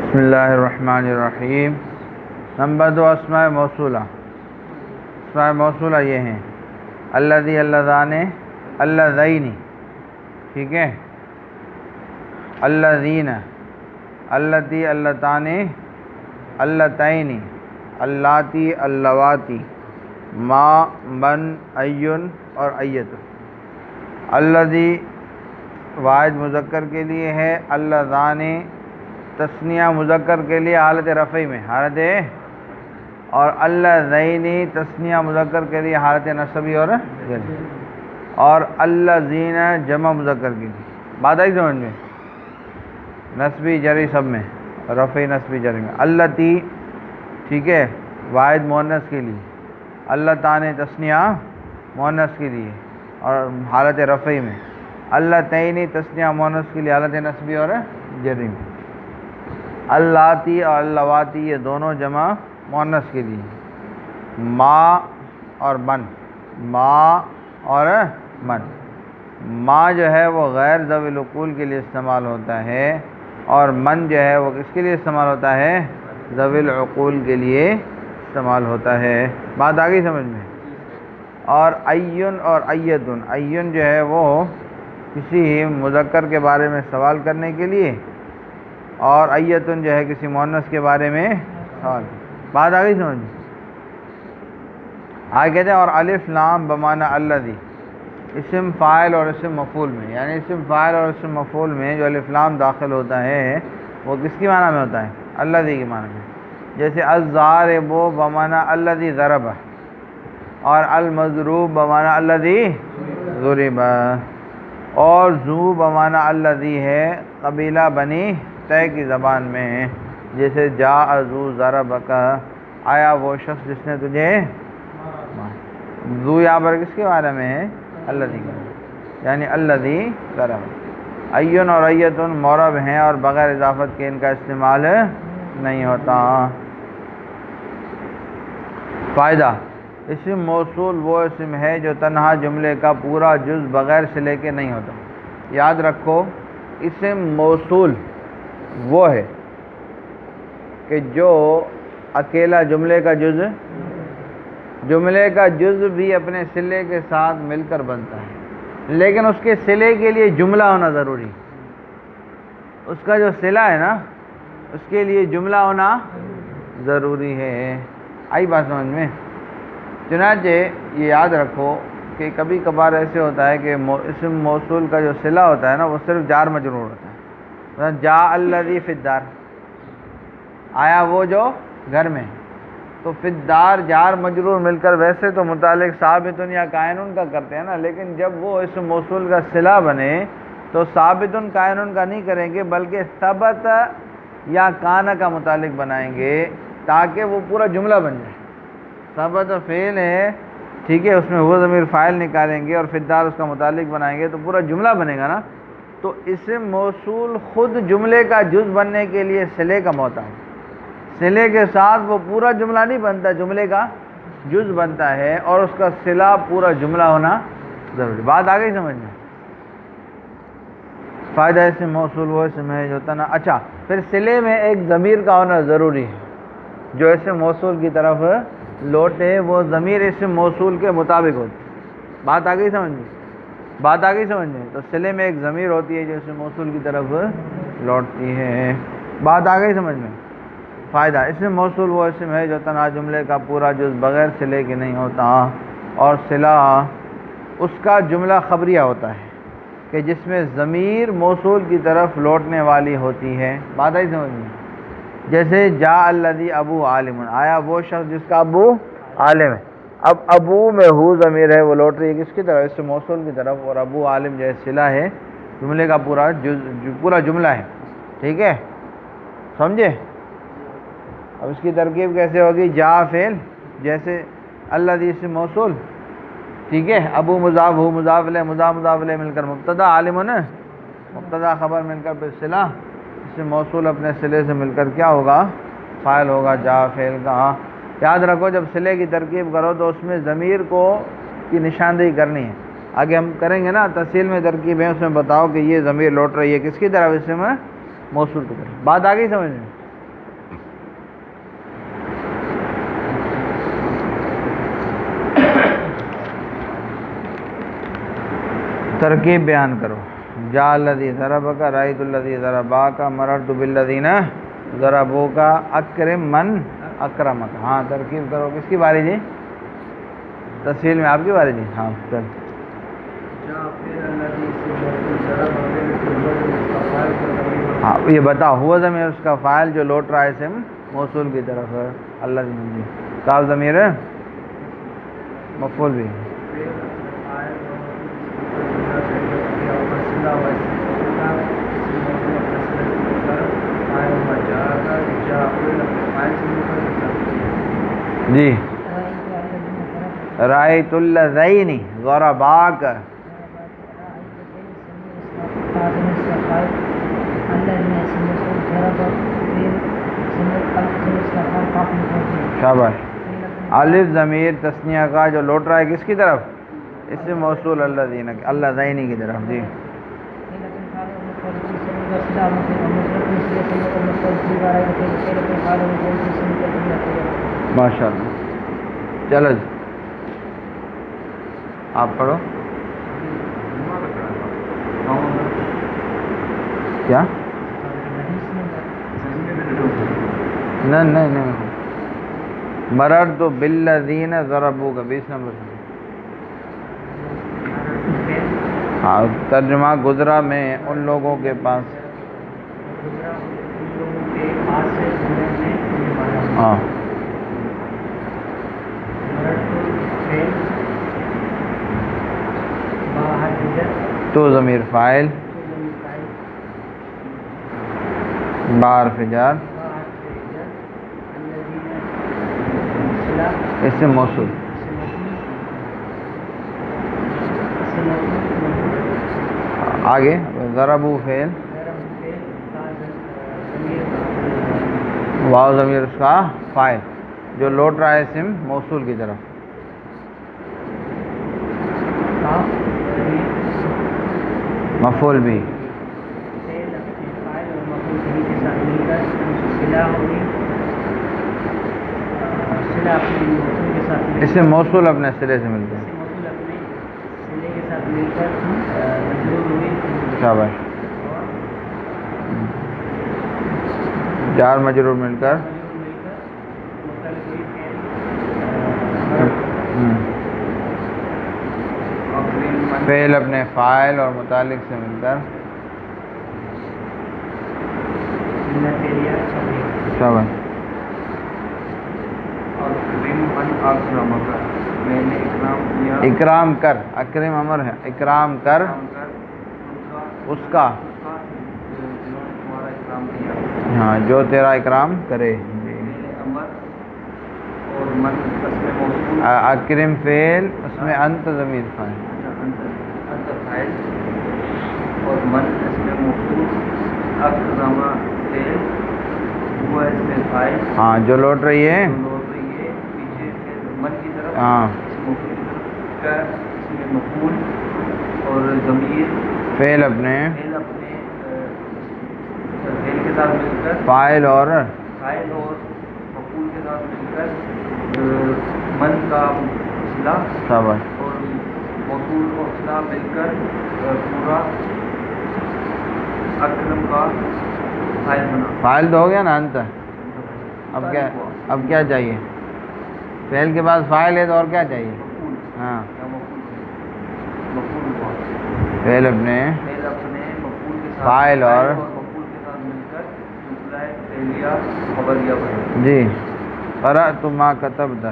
بسم اللہ الرحمن الرحیم۔ نمبر 2 اسماء موصولہ۔ اسماء موصولہ یہ ہیں الذی، اللذان، اللذین، ٹھیک ہے، الذین، اللتی، اللتان، اللتین، اللاتی، اللواتی، ما، من، ایٌ اور ایۃ۔ الذی واحد مذکر کے لیے ہے، اللذان تثنیہ مذکر کے لیے حالت رفعی میں، حالت، اور اللذین تثنیہ مذکر کے لیے حالت نصبی اور جری، اور الذین جمع مذکر کے لیے۔ بات آئی سمجھ میں؟ نصبی جری سب میں، رفعی نصبی جری میں۔ اللتی، ٹھیک ہے، واحد مؤنث کے لیے، اللتان تثنیہ مؤنث کے لیے اور حالت رفعی میں، اللتین تثنیہ مؤنث کے لیے حالت نصبی اور جری میں، اللاتی اور اللواتی یہ دونوں جمع مؤنث کے لیے، ما اور من، ما اور من۔ ما جو ہے وہ غیر ذوی العقول کے لیے استعمال ہوتا ہے، اور من جو ہے وہ کس کے لیے استعمال ہوتا ہے؟ ذوی العقول کے لیے استعمال ہوتا ہے۔ بات آ گئی سمجھ میں؟ اور ایٌ اور ایۃ، ایٌ جو ہے وہ کسی مذکر کے بارے میں سوال کرنے کے لیے، اور ایۃ جو ہے کسی مؤنث کے بارے میں سوال۔ بات آ گئی سمجھ میں؟ آگے کہتے ہیں اور الف لام بمعنی الذی، اسم فاعل اور اسم مفعول میں، یعنی اسم فاعل اور اسم مفعول میں جو الف لام داخل ہوتا ہے وہ کس کی معنی میں ہوتا ہے؟ الذی کی معنی میں۔ جیسے الضارب بمعنی الذی ضرب، اور المضروب بمعنی الذی ضرب، اور ذو بمعنی الذی ہے قبیلہ بنی طے کی زبان میں، جیسے جاء ذو ضربک، آیا وہ شخص جس نے تجھے، ذو یہاں پر کس کے بارے میں ہے؟ الذی کا، یعنی الذی ضرب۔ ایٌ اور ایۃ معرب ہیں اور بغیر اضافت کے ان کا استعمال نہیں ہوتا۔ فائدہ، اسم موصول وہ اسم ہے جو تنہا جملے کا پورا جز بغیر صلے کے نہیں ہوتا۔ یاد رکھو، اسم موصول وہ ہے کہ جو اکیلا جملے کا جز بھی اپنے صلے کے ساتھ مل کر بنتا ہے، لیکن اس کے صلے کے لیے جملہ ہونا ضروری، اس کا جو صلہ ہے نا اس کے لیے جملہ ہونا ضروری ہے۔ آئی بات سمجھ میں؟ چنانچہ یہ یاد رکھو کہ کبھی کبھار ایسے ہوتا ہے کہ اسم موصول کا جو صلہ ہوتا ہے نا وہ صرف جار مجرور ہوتا ہے۔ مثلا جاء الذی فی الدار، آیا وہ جو گھر میں، تو فی الدار جار مجرور مل کر ویسے تو متعلق ثابت یا کائن کا کرتے ہیں نا، لیکن جب وہ اسم موصول کا صلہ بنے تو ثابت کائن کا نہیں کریں گے، بلکہ ثبت یا کان کا متعلق بنائیں گے تاکہ وہ پورا جملہ بن جائے۔ ثبت فعل ہے، ٹھیک ہے، اس میں وہ ضمیر فاعل نکالیں گے اور فی الدار اس کا متعلق بنائیں گے تو پورا جملہ بنے گا نا۔ تو اسم موصول خود جملے کا جز بننے کے لیے صلے کا محتاج ہے، صلے کے ساتھ وہ پورا جملہ نہیں بنتا، جملے کا جز بنتا ہے، اور اس کا صلہ پورا جملہ ہونا ضروری۔ بات آ گئی سمجھ میں؟ فائدہ، اسم موصول وہ اسم ہے جو تنہا، اچھا پھر صلے میں ایک ضمیر کا ہونا ضروری ہے جو اسم موصول کی طرف لوٹے، وہ ضمیر اسم موصول کے مطابق ہوتی ہے۔ بات آ گئی سمجھ میں؟ بات آ گئی سمجھ میں؟ تو صلے میں ایک ضمیر ہوتی ہے جو اسم موصول کی طرف لوٹتی ہے۔ بات آ گئی سمجھ میں؟ فائدہ، اسم موصول وہ اسم ہے جو تنہا جملے کا پورا جز بغیر صلے کے نہیں ہوتا، اور صلہ اس کا جملہ خبریہ ہوتا ہے کہ جس میں ضمیر موصول کی طرف لوٹنے والی ہوتی ہے۔ بات آئی سمجھ میں؟ جیسے جاء الذی ابو عالم، آیا وہ شخص جس کا ابو عالم ہے۔ اب ابو میں ہو ضمیر ہے، وہ لوٹ رہی ہے کس کی طرف؟ اسم موصول کی طرف، اور ابو عالم جو ہے صلہ ہے، جملے کا پورا جملہ ہے، ٹھیک ہے، سمجھے؟ اب اس کی ترکیب کیسے ہوگی؟ جا فعل، جیسے الذی اسم موصول، ٹھیک ہے، ابو مضاف، ہو مضاف الیہ، مضاف الیہ مل کر مبتدا، عالم نا مبتدا خبر مل کر پھر صلہ، اسم موصول اپنے صلے سے مل کر کیا ہوگا؟ فاعل ہوگا جا فعل کا۔ یاد رکھو جب صلے کی ترکیب کرو تو اس میں ضمیر کی نشاندہی کرنی ہے۔ آگے ہم کریں گے نا تفصیل میں ترکیب ہے، اس میں بتاؤ کہ یہ ضمیر لوٹ رہی ہے کس کی طرف؟ اسم موصول کی طرف۔ بات آ گئی سمجھ میں؟ ترکیب بیان کرو. جاء الذی ضربک، رأیت الذی ضرباک، مررت بالذین ضربوک، اکرم من اکرمک. ہاں ترکیب کرو. کس کی باری جی؟ تفصیل میں آپ کی باری جی. ہاں چل. ہاں یہ بتاؤ. ہوا ضمیر اس کا فاعل جو لوٹ رہا ہے اسم موصول کی طرف ہے. اللہ جی. کاف ضمیر ہے مفعول بھی. جی رأیت اللذین ضرباک. شاباش. الف ضمیر تثنیہ کا جو لوٹ رہا ہے کس کی طرف؟ اس سے موصول اللذین اللذین کی طرف. جی ماشاء اللہ. چلو جی آپ پڑھو. کیا؟ نہیں مررت بالذین ضربوک 20 نمبر. ہاں ترجمہ گزرا میں ان لوگوں کے پاس. ہاں تو ضمیر فاعل بار فجار اس سے موصول. آگے ضربو فعل واو ضمیر اس کا فاعل جو لوٹ رہا ہے اسم موصول کی طرف. مفعول بھی. اس سے موصول اپنے سرے سے ملتے ہیں. شاباش. جار مجرور مل کر فعل اپنے فاعل اور متعلق سے مل کر. شاباش. اکرام کر. اکرم امر ہے. اکرام کر اس کا. ہاں جو تیرا اکرام کرے. اکرم فعل اس میں انت ضمیر فاعل اور من اس میں موصول اکرم فعل ہوا اس میں فاعل. ہاں جو لوٹ رہی ہے پیچھے من کی طرف. ہاں اس میں مفعول اور ضمیر فعل اپنے فعل کے ساتھ مل کر فاعل اور مفعول کے ساتھ مل کر من کا صلہ شاباش اور موصول اور صلہ مل کر پورا اکرم کا فاعل بنا. فاعل تو ہو گیا نا انت. اب کیا چاہیے؟ فعل کے بعد فاعل ہے تو اور کیا چاہیے؟ ہاں فعل اپنے مفعول کے ساتھ فاعل اور مفعول کے ساتھ مل کر جملہ فعلیہ خبریہ بنے. جی قرأت ما کتبت.